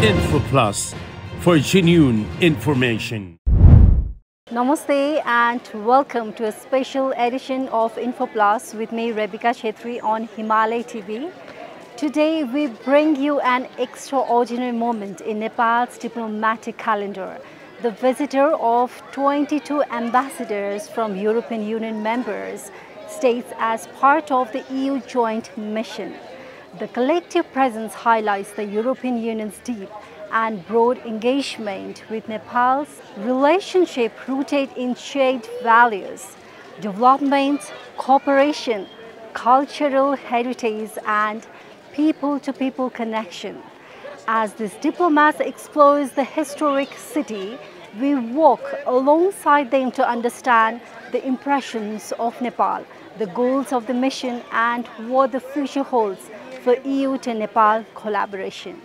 InfoPlus for genuine information. Namaste and welcome to a special edition of InfoPlus with me, Rebecca Chetri, on Himalaya TV. Today we bring you an extraordinary moment in Nepal's diplomatic calendar. The visitor of 22 ambassadors from European Union members states as part of the EU joint mission. The collective presence highlights the European Union's deep and broad engagement with Nepal's relationship rooted in shared values, development, cooperation, cultural heritage, and people-to-people connection. As these diplomats explore the historic city, we walk alongside them to understand the impressions of Nepal, the goals of the mission, and what the future holds for EU to Nepal collaboration.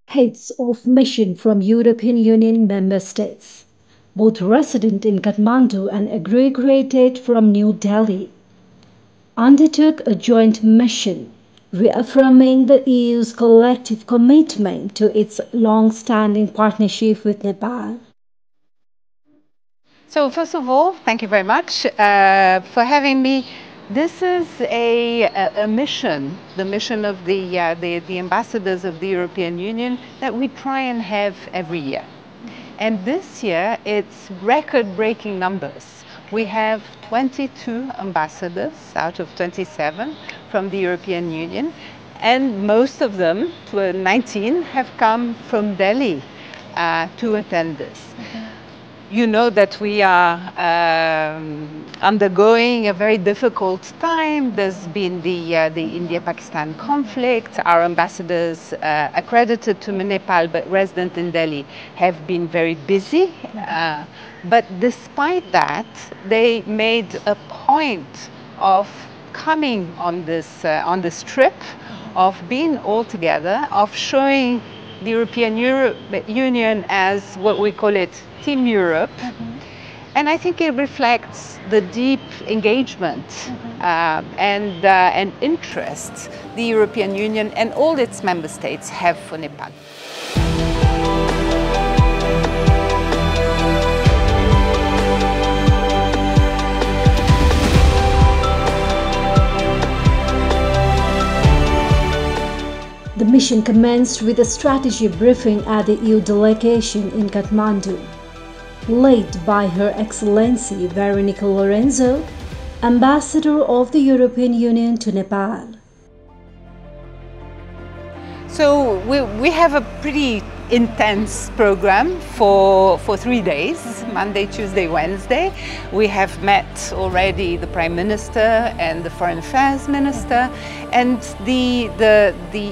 Heads of mission from European Union member states, both resident in Kathmandu and aggregated from New Delhi, undertook a joint mission, reaffirming the EU's collective commitment to its long-standing partnership with Nepal. So first of all, thank you very much for having me. This is a mission, the mission of the ambassadors of the European Union that we try and have every year. And this year, it's record-breaking numbers. We have 22 ambassadors out of 27 from the European Union, and most of them, 19, have come from Delhi to attend this. You know that we are undergoing a very difficult time. There's been the India-Pakistan conflict. Our ambassadors accredited to Nepal but resident in Delhi have been very busy. But despite that, they made a point of coming on this trip, of being all together, of showing the European Union as what we call it, Team Europe. And I think it reflects the deep engagement and interest the European Union and all its member states have for Nepal. The mission commenced with a strategy briefing at the EU delegation in Kathmandu, led by Her Excellency Veronica Lorenzo, Ambassador of the European Union to Nepal. So we have a pretty intense program for 3 days, Monday, Tuesday, Wednesday. We have met already the Prime Minister and the Foreign Affairs Minister, and the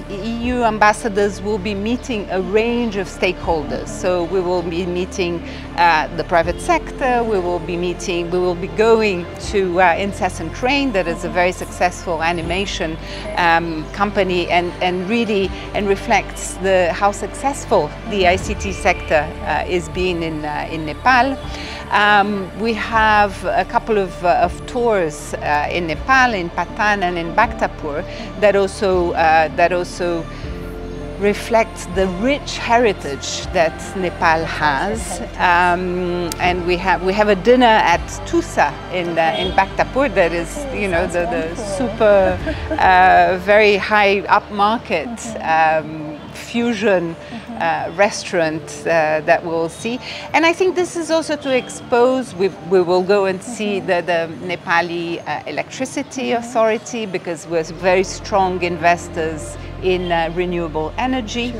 EU ambassadors will be meeting a range of stakeholders. So we will be meeting the private sector, we will be going to Incessant Train, that is a very successful animation company, and really reflects how successful the ICT sector is being in Nepal. We have a couple of tours in Nepal, in Patan and in Bhaktapur, that also reflects the rich heritage that Nepal has. And we have a dinner at Tusa in Bhaktapur that is, you know, the super very high upmarket fusion restaurant that we'll see. And I think this is also to expose, we will go and see the Nepali Electricity Authority, because we're very strong investors in renewable energy.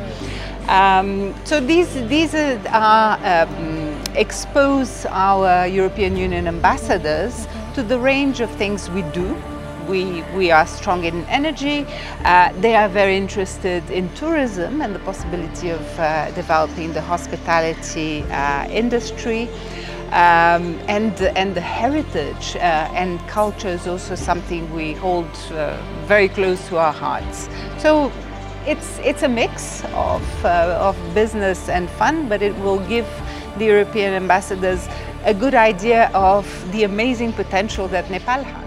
So these expose our European Union ambassadors to the range of things we do. We are strong in energy. They are very interested in tourism and the possibility of developing the hospitality industry. And the heritage and culture is also something we hold very close to our hearts. So it's a mix of business and fun, but it will give the European ambassadors a good idea of the amazing potential that Nepal has.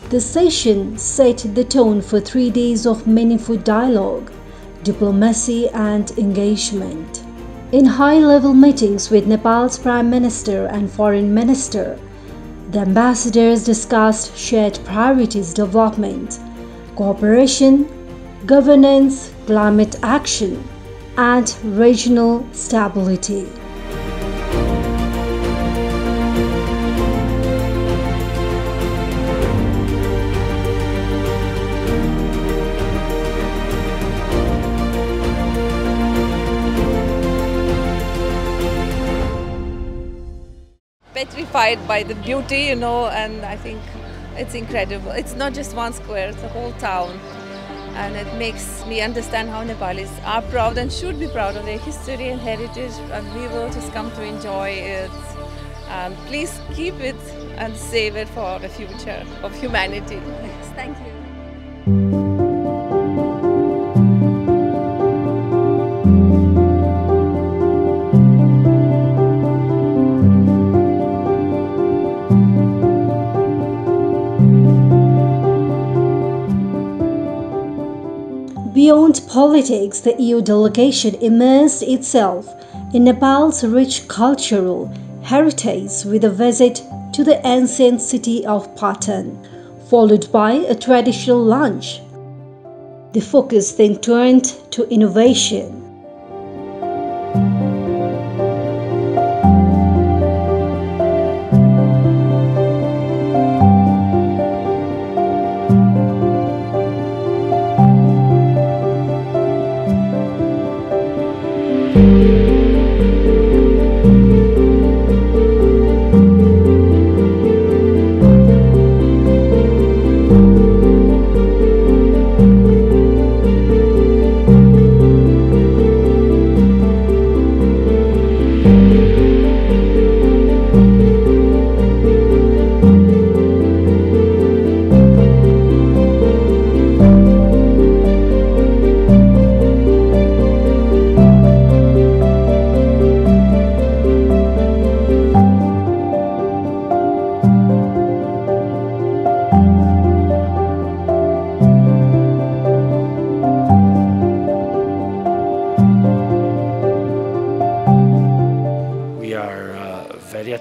The session set the tone for 3 days of meaningful dialogue, diplomacy and engagement. In high-level meetings with Nepal's Prime Minister and Foreign Minister, the ambassadors discussed shared priorities development, cooperation, governance, climate action, and regional stability. Petrified by the beauty, you know, and I think it's incredible. It's not just one square, it's a whole town. And it makes me understand how Nepalis are proud and should be proud of their history and heritage, and we will just come to enjoy it. And please keep it and save it for the future of humanity. Yes, thank you. Beyond politics, the EU delegation immersed itself in Nepal's rich cultural heritage with a visit to the ancient city of Patan, followed by a traditional lunch. The focus then turned to innovation.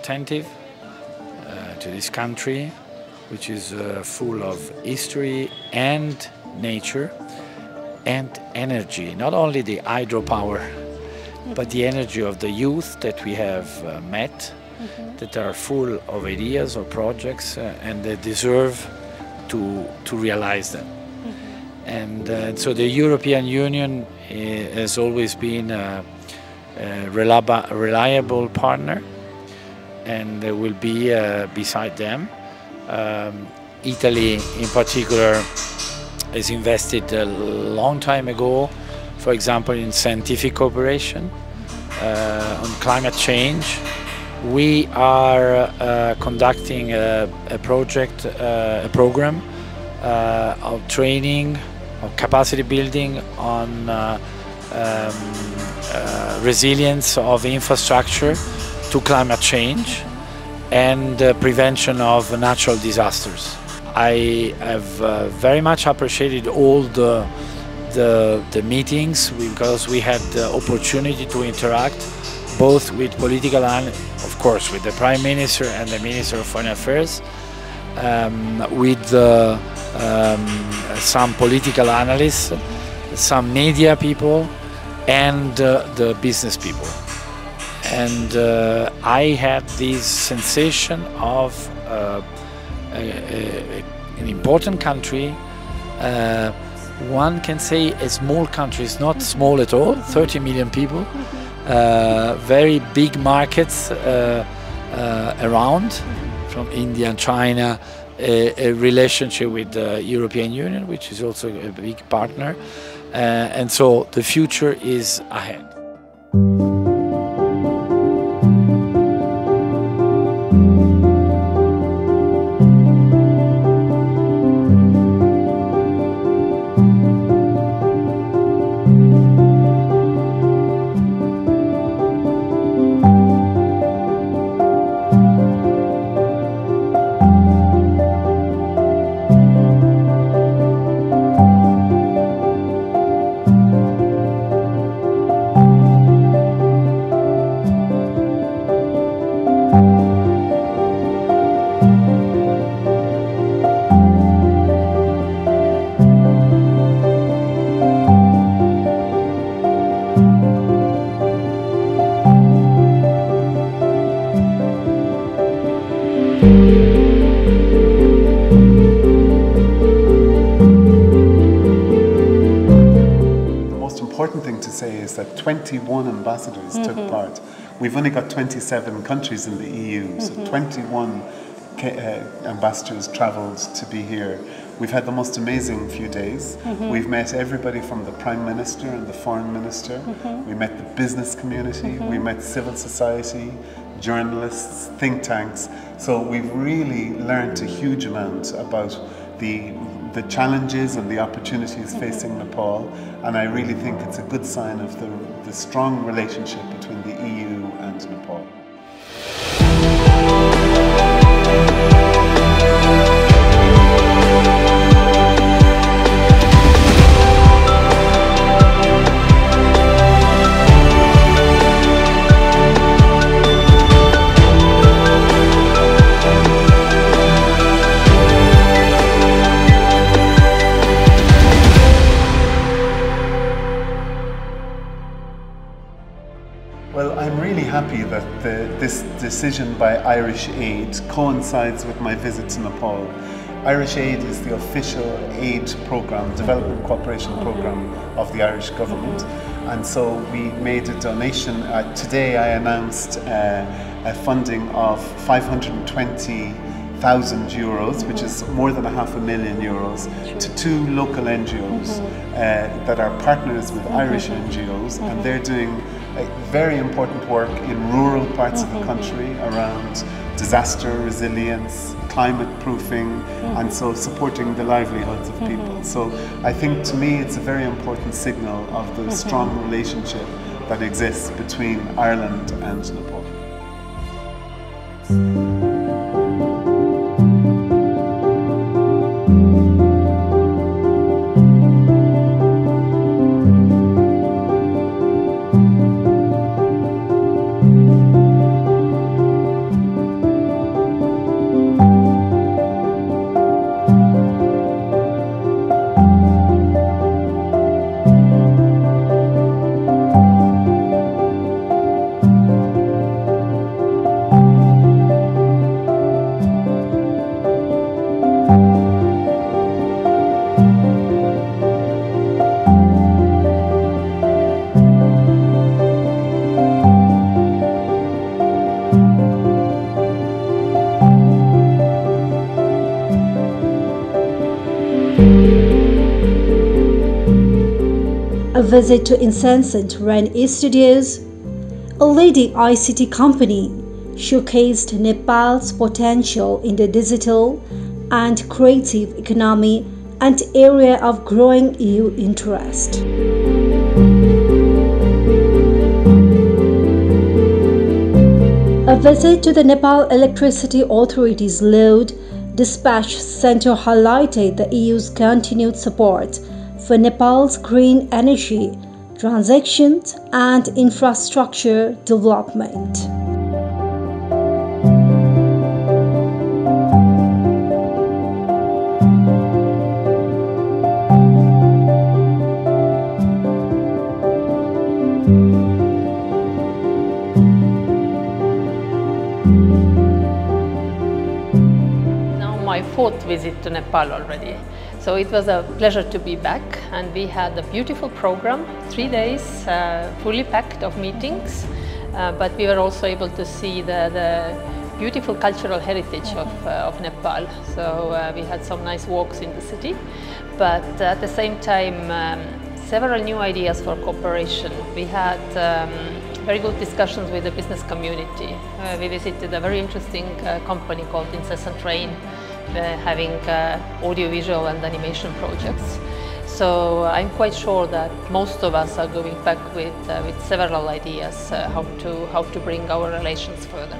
Attentive to this country, which is full of history and nature and energy, not only the hydropower, but the energy of the youth that we have met, that are full of ideas or projects and they deserve to realize them. And so the European Union has always been a reliable partner, and will be beside them. Italy in particular has invested a long time ago, for example, in scientific cooperation on climate change. We are conducting a program of training, of capacity building on resilience of infrastructure to climate change and prevention of natural disasters. I have very much appreciated all the meetings because we had the opportunity to interact both with political and, of course, with the Prime Minister and the Minister of Foreign Affairs, with some political analysts, some media people, and the business people. And I had this sensation of an important country, one can say a small country, it's not small at all, 30 million people, very big markets around, from India and China, a relationship with the European Union, which is also a big partner, and so the future is ahead. To say is that 21 ambassadors took part. We've only got 27 countries in the EU, so 21 ambassadors travelled to be here. We've had the most amazing few days. We've met everybody from the Prime Minister and the Foreign Minister. We met the business community, we met civil society, journalists, think tanks. So we've really learned a huge amount about the challenges and the opportunities facing Nepal, and I really think it's a good sign of the strong relationship between the EU and Nepal. Well, I'm really happy that this decision by Irish Aid coincides with my visit to Nepal. Irish Aid is the official aid program, development cooperation program of the Irish government, and so we made a donation. Today I announced a funding of 520,000 euros, which is more than €500,000, to two local NGOs that are partners with Irish NGOs, and they're doing very important work in rural parts of the country around disaster resilience, climate proofing, and so supporting the livelihoods of people. So I think to me it's a very important signal of the strong relationship that exists between Ireland and Nepal. A visit to Incessant Rain Studios, a leading ICT company, showcased Nepal's potential in the digital and creative economy and area of growing EU interest. A visit to the Nepal Electricity Authority's Load Dispatch Center highlighted the EU's continued support for Nepal's green energy, transactions, and infrastructure development. My fourth visit to Nepal already. So it was a pleasure to be back, and we had a beautiful program, 3 days, fully packed of meetings, but we were also able to see the beautiful cultural heritage of Nepal. So we had some nice walks in the city, but at the same time several new ideas for cooperation. We had very good discussions with the business community. We visited a very interesting company called Incessant Rain, having audiovisual and animation projects. So I'm quite sure that most of us are going back with several ideas how to bring our relations further.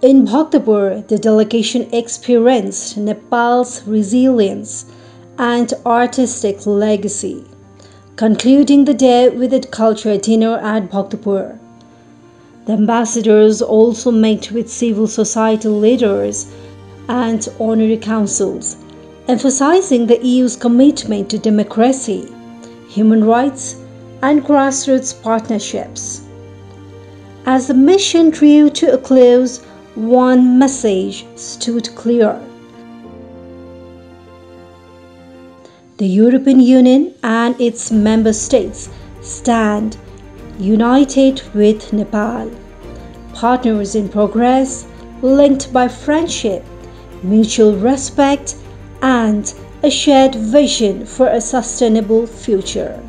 In Bhaktapur, the delegation experienced Nepal's resilience and artistic legacy, concluding the day with a cultural dinner at Bhaktapur. The ambassadors also met with civil society leaders and honorary councils, emphasizing the EU's commitment to democracy, human rights, and grassroots partnerships. As the mission drew to a close, one message stood clear. The European Union and its member states stand united with Nepal, partners in progress, linked by friendship, mutual respect, and a shared vision for a sustainable future.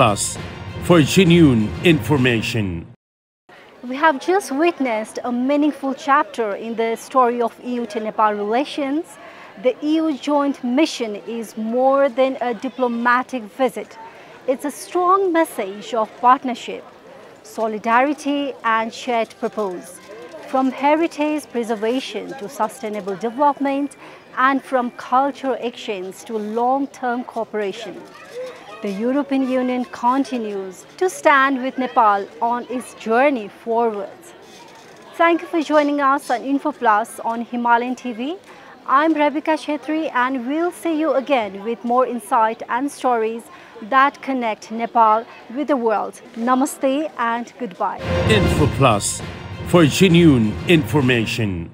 Plus for genuine information. We have just witnessed a meaningful chapter in the story of EU to Nepal relations. The EU joint mission is more than a diplomatic visit. It's a strong message of partnership, solidarity and shared purpose. From heritage preservation to sustainable development and from cultural exchange to long-term cooperation. The European Union continues to stand with Nepal on its journey forward. Thank you for joining us on Info Plus on Himalayan TV. I'm Rebecca Chetri and we'll see you again with more insight and stories that connect Nepal with the world. Namaste and goodbye. Info Plus for genuine information.